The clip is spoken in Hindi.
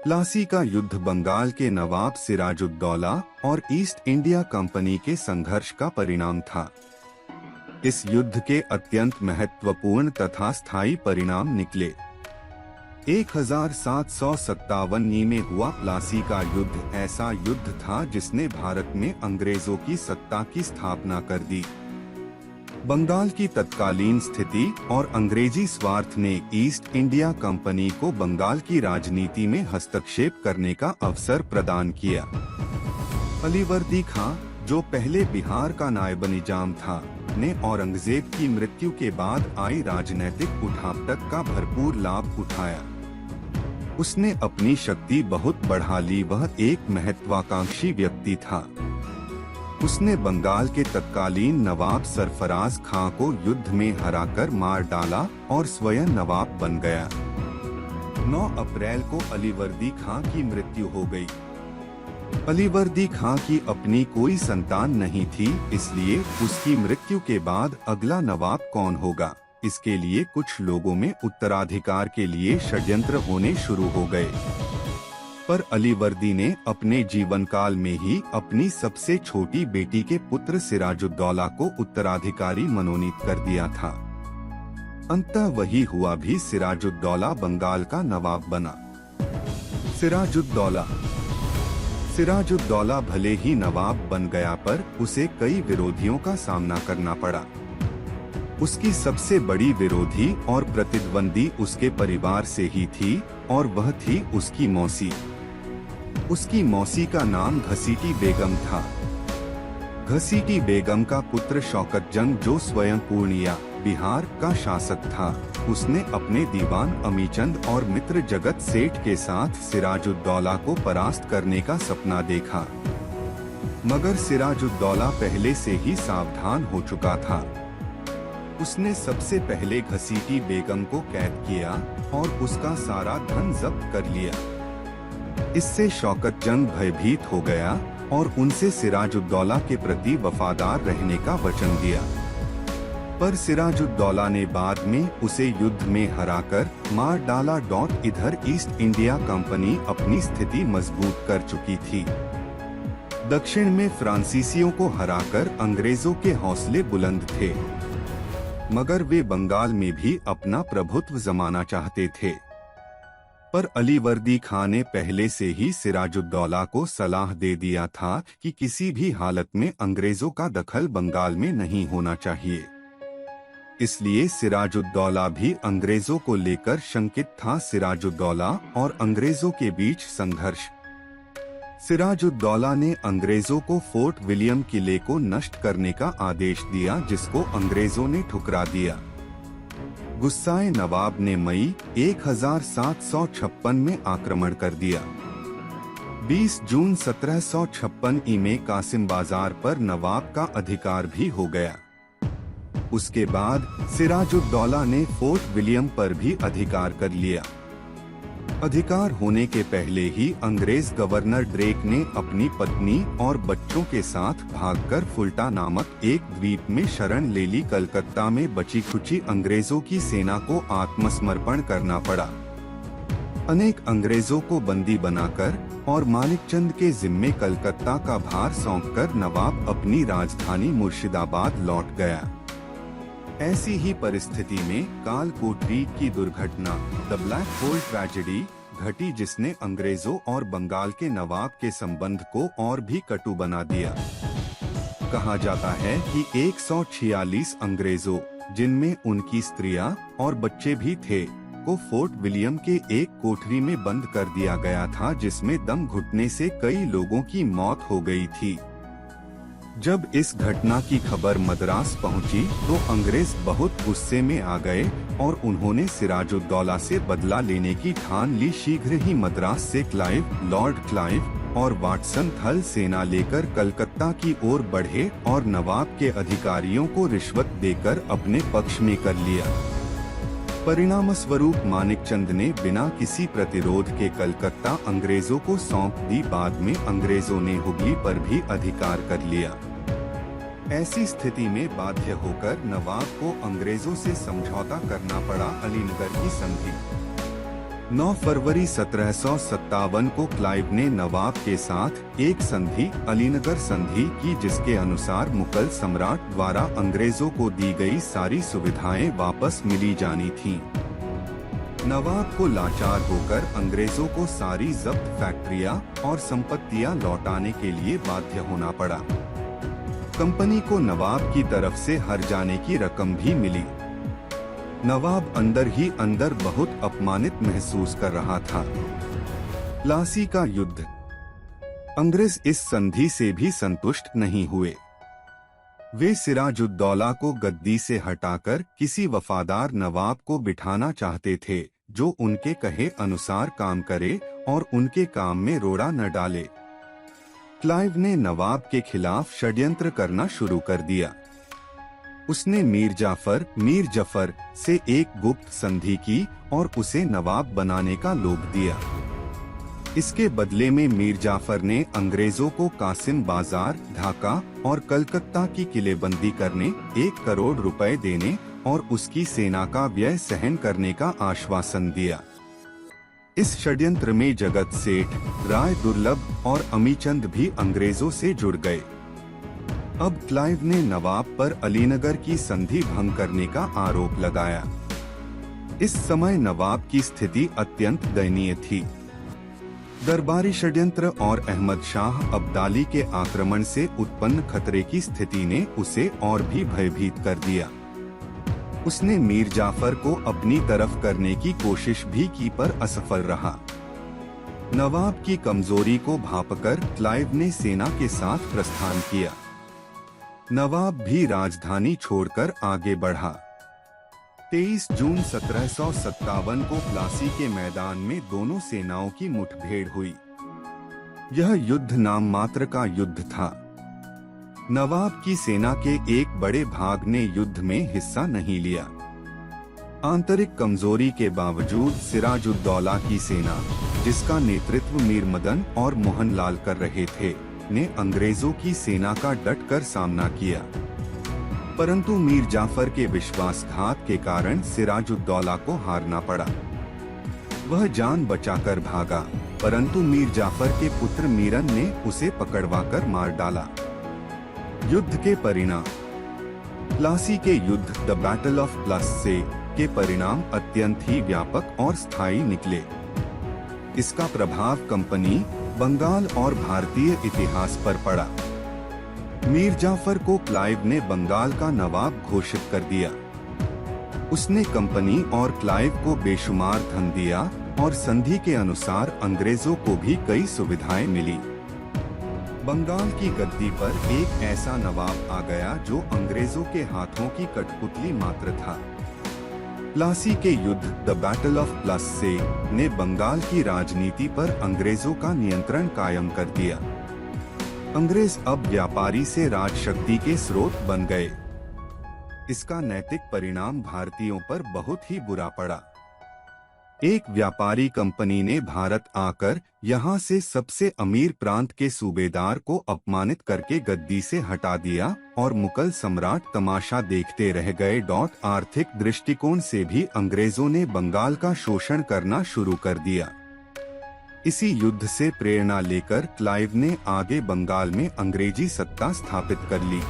प्लासी का युद्ध बंगाल के नवाब सिराजुद्दौला और ईस्ट इंडिया कंपनी के संघर्ष का परिणाम था। इस युद्ध के अत्यंत महत्वपूर्ण तथा स्थायी परिणाम निकले। 1757 में हुआ प्लासी का युद्ध ऐसा युद्ध था जिसने भारत में अंग्रेजों की सत्ता की स्थापना कर दी। बंगाल की तत्कालीन स्थिति और अंग्रेजी स्वार्थ ने ईस्ट इंडिया कंपनी को बंगाल की राजनीति में हस्तक्षेप करने का अवसर प्रदान किया। अलीवर्दी खां, जो पहले बिहार का नायब निजाम था, ने औरंगजेब की मृत्यु के बाद आई राजनैतिक उठापटक का भरपूर लाभ उठाया। उसने अपनी शक्ति बहुत बढ़ा ली। वह एक महत्वाकांक्षी व्यक्ति था। उसने बंगाल के तत्कालीन नवाब सरफराज खां को युद्ध में हराकर मार डाला और स्वयं नवाब बन गया। 9 अप्रैल को अलीवर्दी खां की मृत्यु हो गई। अलीवर्दी खां की अपनी कोई संतान नहीं थी, इसलिए उसकी मृत्यु के बाद अगला नवाब कौन होगा, इसके लिए कुछ लोगों में उत्तराधिकार के लिए षड्यंत्र होने शुरू हो गए। पर अलीवर्दी ने अपने जीवन काल में ही अपनी सबसे छोटी बेटी के पुत्र सिराजुद्दौला को उत्तराधिकारी मनोनीत कर दिया था। अंततः वही हुआ भी। सिराजुद्दौला बंगाल का नवाब बना। सिराजुद्दौला भले ही नवाब बन गया, पर उसे कई विरोधियों का सामना करना पड़ा। उसकी सबसे बड़ी विरोधी और प्रतिद्वंदी उसके परिवार से ही थी, और वह थी उसकी मौसी। उसकी मौसी का नाम घसीटी बेगम था। घसीटी बेगम का पुत्र शौकत जंग, जो स्वयं पूर्णिया, बिहार का शासक था, उसने अपने दीवान अमीचंद और मित्र जगत सेठ के साथ सिराजुद्दौला को परास्त करने का सपना देखा। मगर सिराजुद्दौला पहले से ही सावधान हो चुका था। उसने सबसे पहले घसीटी बेगम को कैद किया और उसका सारा धन जब्त कर लिया। इससे शौकत जंग भयभीत हो गया और उनसे सिराजुद्दौला के प्रति वफादार रहने का वचन दिया। पर सिराजुद्दौला ने बाद में उसे युद्ध में हराकर मार डाला। इधर ईस्ट इंडिया कंपनी अपनी स्थिति मजबूत कर चुकी थी। दक्षिण में फ्रांसीसियों को हराकर अंग्रेजों के हौसले बुलंद थे, मगर वे बंगाल में भी अपना प्रभुत्व जमाना चाहते थे। पर अलीवर्दी खां ने पहले से ही सिराजुद्दौला को सलाह दे दिया था कि किसी भी हालत में अंग्रेजों का दखल बंगाल में नहीं होना चाहिए। इसलिए सिराजुद्दौला भी अंग्रेजों को लेकर शंकित था। सिराजुद्दौला और अंग्रेजों के बीच संघर्ष। सिराजुद्दौला ने अंग्रेजों को फोर्ट विलियम किले को नष्ट करने का आदेश दिया, जिसको अंग्रेजों ने ठुकरा दिया। गुस्साए नवाब ने मई 1756 में आक्रमण कर दिया। 20 जून 1756 में कासिम बाजार पर नवाब का अधिकार भी हो गया। उसके बाद सिराजुद्दौला ने फोर्ट विलियम पर भी अधिकार कर लिया। अधिकार होने के पहले ही अंग्रेज गवर्नर ड्रेक ने अपनी पत्नी और बच्चों के साथ भागकर फुल्टा नामक एक द्वीप में शरण ले ली। कलकत्ता में बची खुची अंग्रेजों की सेना को आत्मसमर्पण करना पड़ा। अनेक अंग्रेजों को बंदी बनाकर और मानिकचंद के जिम्मे कलकत्ता का भार सौंपकर नवाब अपनी राजधानी मुर्शिदाबाद लौट गया। ऐसी ही परिस्थिति में कालकोटरी की दुर्घटना, द ब्लैक होल ट्रेजेडी, घटी, जिसने अंग्रेजों और बंगाल के नवाब के संबंध को और भी कटु बना दिया। कहा जाता है कि 146 अंग्रेजों, जिनमें उनकी स्त्रियां और बच्चे भी थे, को फोर्ट विलियम के एक कोठरी में बंद कर दिया गया था, जिसमें दम घुटने से कई लोगों की मौत हो गई थी। जब इस घटना की खबर मद्रास पहुंची तो अंग्रेज बहुत गुस्से में आ गए और उन्होंने सिराजुद्दौला से बदला लेने की ठान ली। शीघ्र ही मद्रास से लॉर्ड क्लाइव और वाटसन थल सेना लेकर कलकत्ता की ओर बढ़े और नवाब के अधिकारियों को रिश्वत देकर अपने पक्ष में कर लिया। परिणामस्वरूप मानिकचंद ने बिना किसी प्रतिरोध के कलकत्ता अंग्रेजों को सौंप दी। बाद में अंग्रेजों ने हुगली पर भी अधिकार कर लिया। ऐसी स्थिति में बाध्य होकर नवाब को अंग्रेजों से समझौता करना पड़ा। अलीनगर की संधि। 9 फरवरी 1757 को क्लाइव ने नवाब के साथ एक संधि अलीनगर संधि की, जिसके अनुसार मुगल सम्राट द्वारा अंग्रेजों को दी गई सारी सुविधाएं वापस मिली जानी थीं। नवाब को लाचार होकर अंग्रेजों को सारी जब्त फैक्ट्रियां और संपत्तियां लौटाने के लिए बाध्य होना पड़ा। कंपनी को नवाब की तरफ से हर्जाने की रकम भी मिली। नवाब अंदर ही अंदर बहुत अपमानित महसूस कर रहा था। प्लासी का युद्ध। अंग्रेज इस संधि से भी संतुष्ट नहीं हुए। वे सिराजुद्दौला को गद्दी से हटाकर किसी वफादार नवाब को बिठाना चाहते थे, जो उनके कहे अनुसार काम करे और उनके काम में रोड़ा न डाले। क्लाइव ने नवाब के खिलाफ षड्यंत्र करना शुरू कर दिया। उसने मीर जफर से एक गुप्त संधि की और उसे नवाब बनाने का लोभ दिया। इसके बदले में मीर जाफर ने अंग्रेजों को कासिम बाजार, ढाका और कलकत्ता की किलेबंदी करने, 1 करोड़ रुपए देने और उसकी सेना का व्यय सहन करने का आश्वासन दिया। इस षड्यंत्र में जगत सेठ, राय दुर्लभ और अमीचंद भी अंग्रेजों से जुड़ गए। अब क्लाइव ने नवाब पर अलीनगर की संधि भंग करने का आरोप लगाया। इस समय नवाब की स्थिति अत्यंत दयनीय थी। दरबारी षड्यंत्र और अहमद शाह अब्दाली के आक्रमण से उत्पन्न खतरे की स्थिति ने उसे और भी भयभीत कर दिया। उसने मीर जाफर को अपनी तरफ करने की कोशिश भी की पर असफल रहा। नवाब की कमजोरी को भांपकर क्लाइव ने सेना के साथ प्रस्थान किया। नवाब भी राजधानी छोड़कर आगे बढ़ा। 23 जून 1757 को प्लासी के मैदान में दोनों सेनाओं की मुठभेड़ हुई। यह युद्ध नाम मात्र का युद्ध था। नवाब की सेना के एक बड़े भाग ने युद्ध में हिस्सा नहीं लिया। आंतरिक कमजोरी के बावजूद सिराजुद्दौला की सेना, जिसका नेतृत्व मीर मदन और मोहनलाल कर रहे थे, ने अंग्रेजों की सेना का डटकर सामना किया। परंतु मीर जाफर के विश्वासघात के कारण सिराजुद्दौला को हारना पड़ा। वह जान बचाकर भागा, परंतु मीर जाफर के पुत्र मीरन ने उसे पकड़वाकर मार डाला। युद्ध के परिणाम। प्लासी के युद्ध द बैटल ऑफ प्लासी के परिणाम अत्यंत ही व्यापक और स्थायी निकले। इसका प्रभाव कंपनी, बंगाल और भारतीय इतिहास पर पड़ा। मीर जाफर को क्लाइव ने बंगाल का नवाब घोषित कर दिया। उसने कंपनी और क्लाइव को बेशुमार धन दिया और संधि के अनुसार अंग्रेजों को भी कई सुविधाएं मिली। बंगाल की गद्दी पर एक ऐसा नवाब आ गया जो अंग्रेजों के हाथों की कठपुतली मात्र था। प्लासी के युद्ध द बैटल ऑफ प्लासी ने बंगाल की राजनीति पर अंग्रेजों का नियंत्रण कायम कर दिया। अंग्रेज अब व्यापारी से राजशक्ति के स्रोत बन गए। इसका नैतिक परिणाम भारतीयों पर बहुत ही बुरा पड़ा। एक व्यापारी कंपनी ने भारत आकर यहाँ से सबसे अमीर प्रांत के सूबेदार को अपमानित करके गद्दी से हटा दिया और मुगल सम्राट तमाशा देखते रह गए। आर्थिक दृष्टिकोण से भी अंग्रेजों ने बंगाल का शोषण करना शुरू कर दिया। इसी युद्ध से प्रेरणा लेकर क्लाइव ने आगे बंगाल में अंग्रेजी सत्ता स्थापित कर ली।